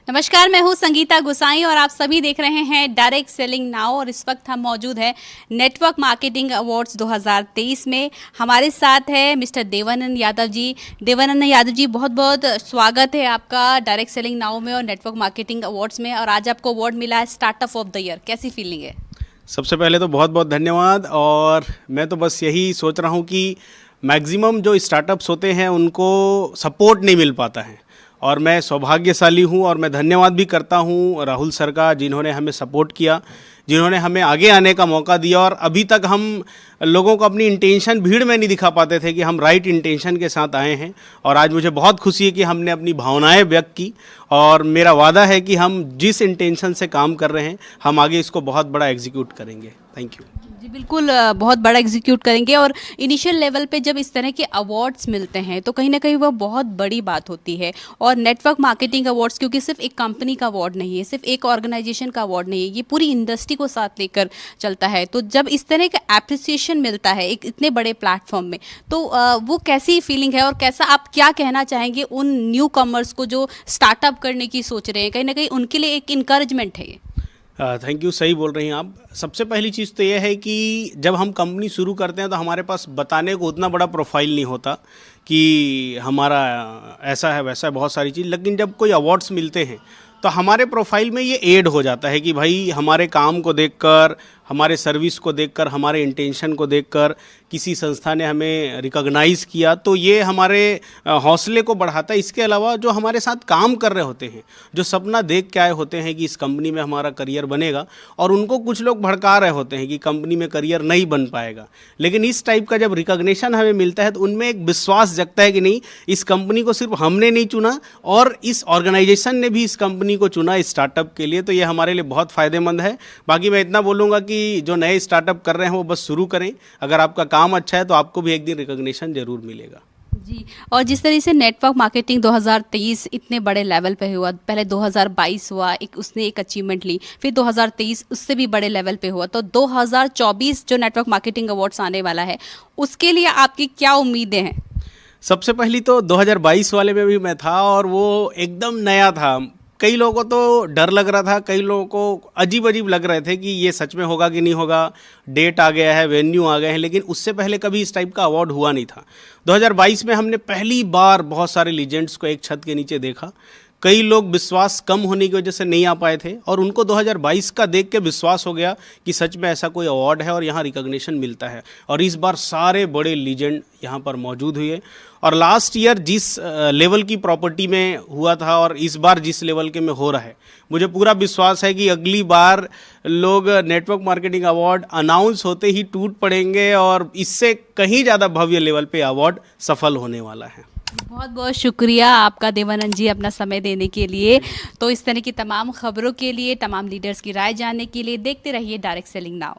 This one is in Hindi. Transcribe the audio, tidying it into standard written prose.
नमस्कार, मैं हूँ संगीता गुसाई और आप सभी देख रहे हैं डायरेक्ट सेलिंग नाउ। और इस वक्त हम मौजूद हैं नेटवर्क मार्केटिंग अवार्ड्स 2023 में। हमारे साथ है मिस्टर देवानंद यादव जी। देवानंद यादव जी, बहुत बहुत स्वागत है आपका डायरेक्ट सेलिंग नाउ में और नेटवर्क मार्केटिंग अवार्ड्स में। और आज आपको अवार्ड मिला है स्टार्टअप ऑफ द ईयर, कैसी फीलिंग है? सबसे पहले तो बहुत बहुत धन्यवाद। और मैं तो बस यही सोच रहा हूँ कि मैक्सिमम जो स्टार्टअप्स होते हैं उनको सपोर्ट नहीं मिल पाता है, और मैं सौभाग्यशाली हूँ और मैं धन्यवाद भी करता हूँ राहुल सर का, जिन्होंने हमें सपोर्ट किया, जिन्होंने हमें आगे आने का मौका दिया। और अभी तक हम लोगों को अपनी इंटेंशन भीड़ में नहीं दिखा पाते थे कि हम राइट इंटेंशन के साथ आए हैं। और आज मुझे बहुत खुशी है कि हमने अपनी भावनाएं व्यक्त की, और मेरा वादा है कि हम जिस इंटेंशन से काम कर रहे हैं हम आगे इसको बहुत बड़ा एग्जीक्यूट करेंगे। थैंक यू जी बिल्कुल, बहुत बड़ा एग्जीक्यूट करेंगे। और इनिशियल लेवल पे जब इस तरह के अवार्ड्स मिलते हैं तो कहीं ना कहीं वो बहुत बड़ी बात होती है। और नेटवर्क मार्केटिंग अवार्ड्स क्योंकि सिर्फ एक कंपनी का अवार्ड नहीं है, सिर्फ एक ऑर्गेनाइजेशन का अवार्ड नहीं है, ये पूरी इंडस्ट्री को साथ लेकर चलता है। तो जब इस तरह का एप्रिसिएशन मिलता है एक इतने बड़े प्लेटफॉर्म में, तो वो कैसी फीलिंग है और कैसा आप क्या कहना चाहेंगे उन न्यू कमर्स को जो स्टार्टअप करने की सोच रहे हैं? कहीं ना कहीं उनके लिए एक इनकरेजमेंट है ये। थैंक यू, सही बोल रही हैं आप। सबसे पहली चीज़ तो यह है कि जब हम कंपनी शुरू करते हैं तो हमारे पास बताने को उतना बड़ा प्रोफाइल नहीं होता कि हमारा ऐसा है वैसा है, बहुत सारी चीज़। लेकिन जब कोई अवार्ड्स मिलते हैं तो हमारे प्रोफाइल में ये ऐड हो जाता है कि भाई हमारे काम को देखकर, हमारे सर्विस को देखकर, हमारे इंटेंशन को देखकर किसी संस्था ने हमें रिकॉग्नाइज़ किया, तो ये हमारे हौसले को बढ़ाता है। इसके अलावा जो हमारे साथ काम कर रहे होते हैं, जो सपना देख के आए होते हैं कि इस कंपनी में हमारा करियर बनेगा, और उनको कुछ लोग भड़का रहे होते हैं कि कंपनी में करियर नहीं बन पाएगा, लेकिन इस टाइप का जब रिकॉग्निशन हमें मिलता है तो उनमें एक विश्वास जगता है कि नहीं, इस कंपनी को सिर्फ हमने नहीं चुना और इस ऑर्गेनाइजेशन ने भी इस कंपनी को चुना स्टार्टअप के लिए। तो ये हमारे लिए बहुत फ़ायदेमंद है। बाकी मैं इतना बोलूँगा कि जो नए स्टार्टअप कर रहे हैं वो बस शुरू करें। अगर आपका काम अच्छा है तो आपको भी एक दिन रिकॉग्निशन जरूर मिलेगा जी। और जिस तरह से नेटवर्क मार्केटिंग 2023 इतने बड़े लेवल पे हुआ, पहले 2022 हुआ, उसने एक अचीवमेंट ली, फिर 2023 उससे भी बड़े लेवल पे हुआ, तो 2024 जो नेटवर्क मार्केटिंग अवार्ड्स आने वाला है उसके लिए आपकी क्या उम्मीदें हैं? सबसे पहली तो 2022 वाले में भी मैं था और वो एकदम नया था। कई लोगों को तो डर लग रहा था, कई लोगों को अजीब अजीब लग रहे थे कि ये सच में होगा कि नहीं होगा। डेट आ गया है, वेन्यू आ गए हैं, लेकिन उससे पहले कभी इस टाइप का अवार्ड हुआ नहीं था। 2022 में हमने पहली बार बहुत सारे लीजेंड्स को एक छत के नीचे देखा। कई लोग विश्वास कम होने की वजह से नहीं आ पाए थे और उनको 2022 का देख के विश्वास हो गया कि सच में ऐसा कोई अवार्ड है और यहाँ रिकॉग्निशन मिलता है। और इस बार सारे बड़े लीजेंड यहाँ पर मौजूद हुए। और लास्ट ईयर जिस लेवल की प्रॉपर्टी में हुआ था और इस बार जिस लेवल के में हो रहा है, मुझे पूरा विश्वास है कि अगली बार लोग नेटवर्क मार्केटिंग अवार्ड अनाउंस होते ही टूट पड़ेंगे और इससे कहीं ज़्यादा भव्य लेवल पे अवार्ड सफल होने वाला है। बहुत बहुत शुक्रिया आपका देवानंद जी अपना समय देने के लिए। तो इस तरह की तमाम खबरों के लिए, तमाम लीडर्स की राय जानने के लिए देखते रहिए डायरेक्ट सेलिंग नाउ।